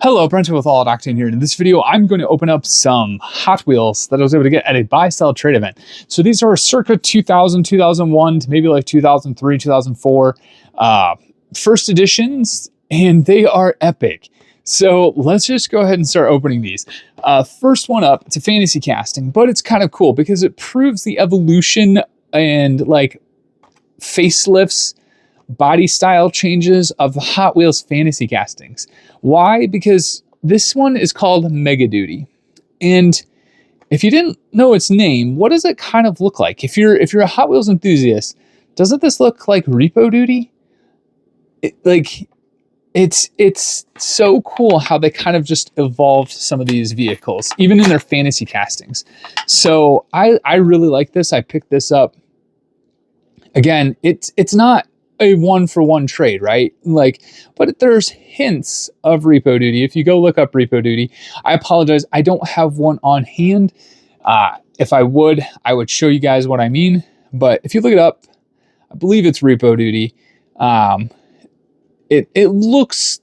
Hello, Brent with All Octane here. In this video, I'm going to open up some Hot Wheels that I was able to get at a buy-sell trade event. So these are circa 2000, 2001 to maybe like 2003, 2004 first editions, and they are epic. So let's just go ahead and start opening these. First one up, it's a fantasy casting, but it's kind of cool because it proves the evolution and like facelifts, body style changes of the Hot Wheels fantasy castings. Why? Because this one is called Mega Duty. And if you didn't know its name, what does it kind of look like? If you're a Hot Wheels enthusiast, doesn't this look like Repo Duty? It's so cool how they kind of just evolved some of these vehicles, even in their fantasy castings. So I really like this. I picked this up. Again, it's not a one-for-one trade, right? But there's hints of Repo Duty. If you go look up Repo Duty, I apologize, I don't have one on hand. If I would show you guys what I mean. But if you look it up, I believe it's Repo Duty. It looks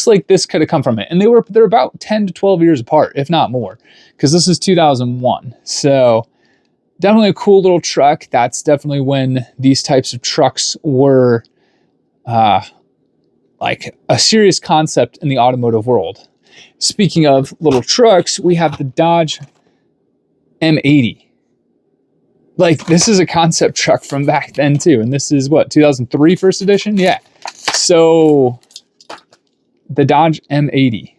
like this could have come from it, and they're about 10 to 12 years apart, if not more, because this is 2001. So definitely a cool little truck. That's definitely when these types of trucks were like a serious concept in the automotive world. Speaking of little trucks, we have the Dodge M80. Like, this is a concept truck from back then too. And this is what, 2003 first edition? Yeah. So the Dodge M80.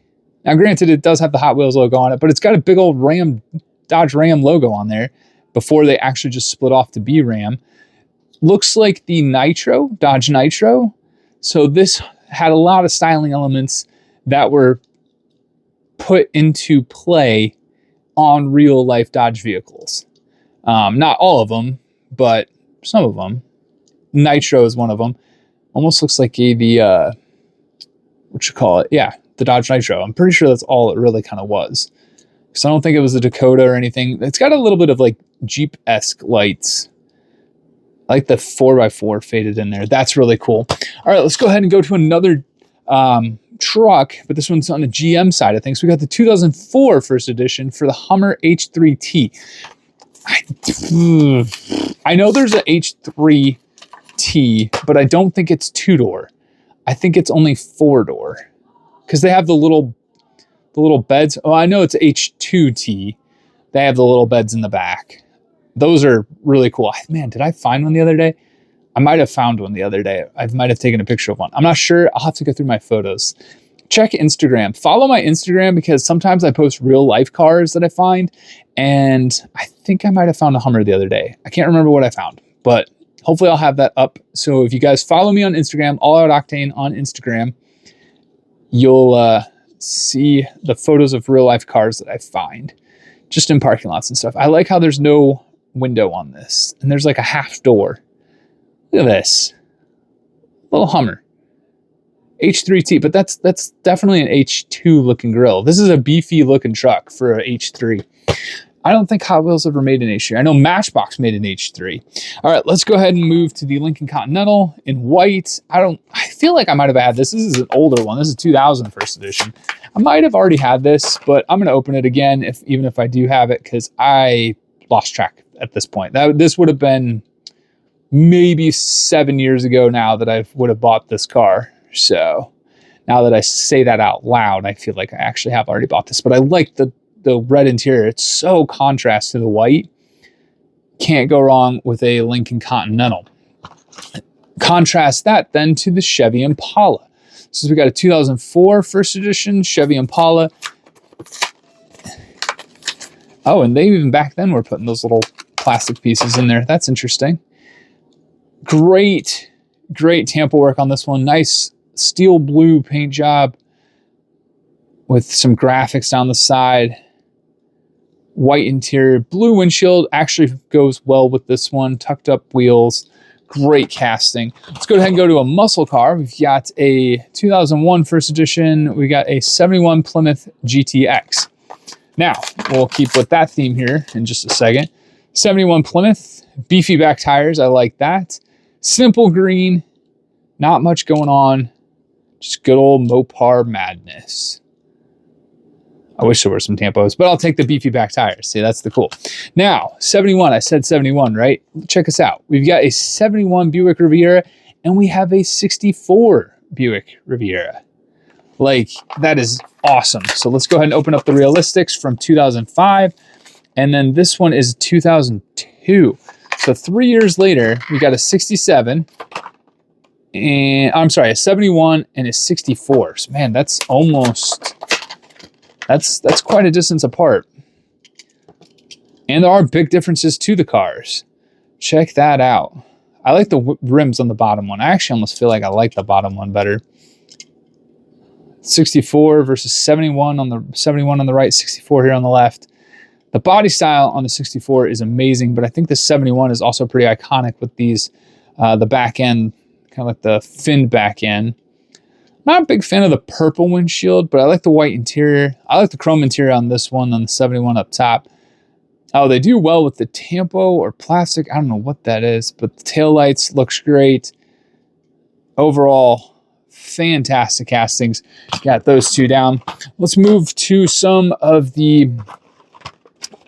Now granted, it does have the Hot Wheels logo on it, but it's got a big old Dodge Ram logo on there before they actually just split off to be Ram. Looks like the Nitro, Dodge Nitro. So this had a lot of styling elements that were put into play on real life Dodge vehicles. Not all of them, but some of them. Nitro is one of them. Almost looks like the Dodge Nitro. I'm pretty sure that's all it really kind of was. So I don't think it was a Dakota or anything. It's got a little bit of like Jeep-esque lights. I like the 4x4 faded in there. That's really cool. All right, let's go ahead and go to another truck, but this one's on the GM side of things. We got the 2004 first edition for the Hummer H3T. I know there's a H3T, but I don't think it's two-door. I think it's only four-door because they have the little beds. Oh, I know it's H2T. They have the little beds in the back. Those are really cool. Man, did I find one the other day? I might have found one the other day. I might have taken a picture of one. I'm not sure. I'll have to go through my photos. Check Instagram. Follow my Instagram because sometimes I post real life cars that I find. And I think I might have found a Hummer the other day. I can't remember what I found, but hopefully I'll have that up. So if you guys follow me on Instagram, All Out Octane on Instagram, you'll see the photos of real life cars that I find just in parking lots and stuff. I like how there's no window on this and there's like a half door. Look at this little Hummer H3T, but that's definitely an H2 looking grill. This is a beefy looking truck for an H3. I don't think Hot Wheels ever made an H3. I know Matchbox made an H3. All right, let's go ahead and move to the Lincoln Continental in white. I feel like I might have had this. This is an older one. This is 2000 first edition. I might have already had this, but I'm going to open it again, even if I do have it, because I lost track at this point. This would have been maybe 7 years ago now that I would have bought this car. So now that I say that out loud, I feel like I actually have already bought this, but I like the red interior. It's so contrast to the white. Can't go wrong with a Lincoln Continental. Contrast that then to the Chevy Impala. So we got a 2004 first edition Chevy Impala. Oh, and they even back then were putting those little plastic pieces in there. That's interesting. Great tampo work on this one. Nice steel blue paint job with some graphics down the side. White interior, blue windshield actually goes well with this one. Tucked up wheels, great casting. Let's go ahead and go to a muscle car. We've got a 2001 first edition. We got a 71 Plymouth GTX. Now, we'll keep with that theme here in just a second. 71 Plymouth, beefy back tires. I like that. Simple green, not much going on. Just good old Mopar madness. I wish there were some tampos, but I'll take the beefy back tires. See, that's the cool. Now, 71. I said 71, right? Check us out. We've got a 71 Buick Riviera, and we have a 64 Buick Riviera. Like, that is awesome. So let's go ahead and open up the Realistics from 2005. And then this one is 2002. So 3 years later, we got a 67. And I'm sorry, a 71 and a 64. So, man, that's almost... That's quite a distance apart. And there are big differences to the cars. Check that out. I like the rims on the bottom one. I actually almost feel like I like the bottom one better. 64 versus 71 on the right, 64 here on the left. The body style on the 64 is amazing, but I think the 71 is also pretty iconic with these, the back end, kind of like the finned back end. Not a big fan of the purple windshield, but I like the white interior. I like the chrome interior on this one, on the 71 up top. Oh, they do well with the tampo or plastic. I don't know what that is, but the taillights looks great. Overall, fantastic castings. Got those two down. Let's move to some of the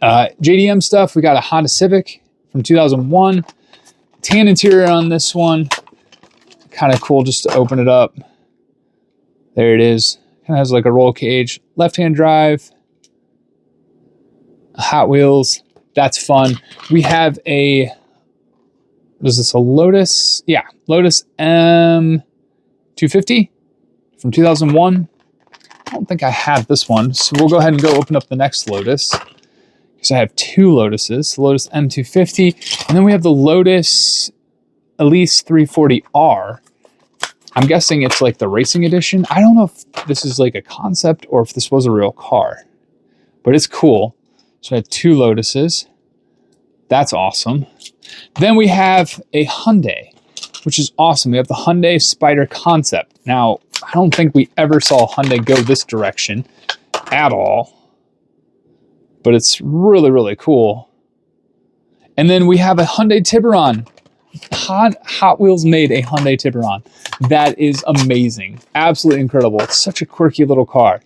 JDM stuff. We got a Honda Civic from 2001. Tan interior on this one. Kind of cool just to open it up. There it is. Kind of has like a roll cage. Left-hand drive. Hot Wheels. That's fun. We have a... What is this? A Lotus? Yeah. Lotus M250 from 2001. I don't think I have this one. So we'll go ahead and go open up the next Lotus. Because I have two Lotuses. The Lotus M250. And then we have the Lotus Elise 340R. I'm guessing it's like the racing edition. I don't know if this is like a concept or if this was a real car, but it's cool. So I had two Lotuses. That's awesome. Then we have a Hyundai, which is awesome. We have the Hyundai Spider concept. Now, I don't think we ever saw Hyundai go this direction at all, but it's really, really cool. And then we have a Hyundai Tiburon. Hot Wheels made a Hyundai Tiburon. That is amazing. Absolutely incredible. It's such a quirky little car,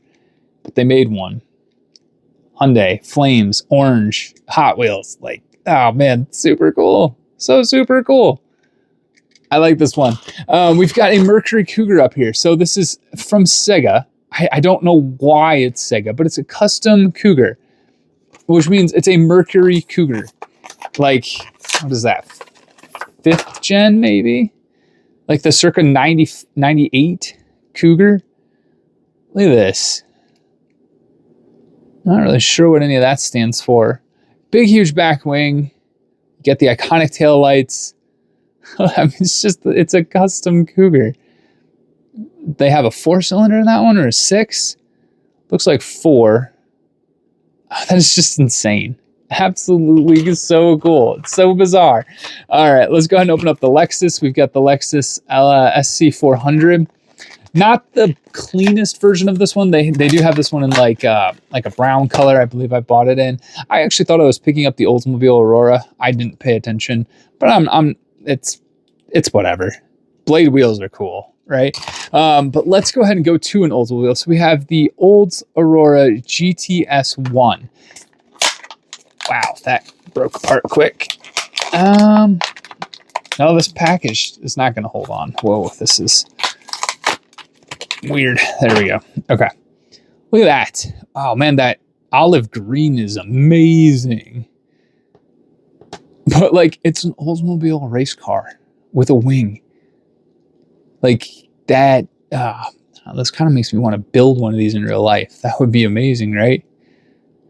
but they made one. Hyundai, flames, orange, Hot Wheels. Like, oh man, super cool. So super cool. I like this one. We've got a Mercury Cougar up here. So this is from Sega. I don't know why it's Sega, but it's a custom Cougar, which means it's a Mercury Cougar. Like, what is that? 5th gen, maybe? Like the circa 98 Cougar? Look at this. Not really sure what any of that stands for. Big, huge back wing. Get the iconic tail lights. I mean, it's a custom Cougar. They have a 4-cylinder in that one or a 6? Looks like 4. Oh, that is just insane. Absolutely so cool. It's so bizarre. All right, let's go ahead and open up the Lexus. We've got the Lexus SC400. Not the cleanest version of this one. They do have this one in like a brown color. I believe I bought it in. I actually thought I was picking up the Oldsmobile Aurora. I didn't pay attention, but it's whatever. Blade wheels are cool, right? But let's go ahead and go to an Oldsmobile. So we have the Olds Aurora GTS 1. Wow, that broke apart quick. No, this package is not going to hold on. Whoa, this is weird. There we go. Okay. Look at that. Oh, man, that olive green is amazing. But, like, it's an Oldsmobile race car with a wing. Like, that... this kind of makes me want to build one of these in real life. That would be amazing, right?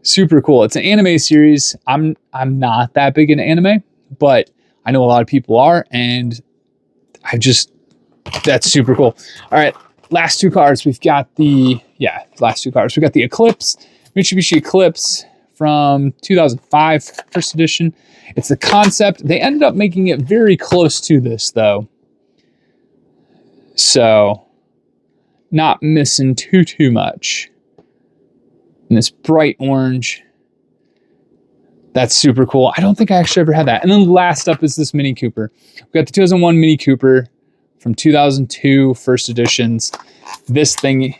Super cool. It's an anime series. I'm not that big into anime, but I know a lot of people are, and that's super cool. All right, last two cars. We've got the Eclipse, Mitsubishi Eclipse from 2005, first edition. It's the concept. They ended up making it very close to this, though. So, not missing too much. In this bright orange. That's super cool. I don't think I actually ever had that. And then last up is this Mini Cooper. We've got the 2001 Mini Cooper from 2002, first editions. This thing,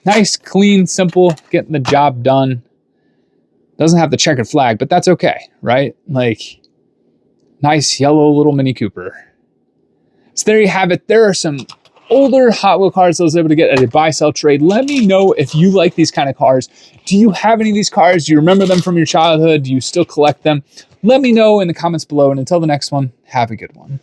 nice, clean, simple, getting the job done. Doesn't have the checkered flag, but that's okay, right? Like, nice yellow little Mini Cooper. So there you have it. There are some older Hot Wheel cars I was able to get at a buy-sell trade. Let me know if you like these kind of cars. Do you have any of these cars? Do you remember them from your childhood? Do you still collect them? Let me know in the comments below. And until the next one, have a good one.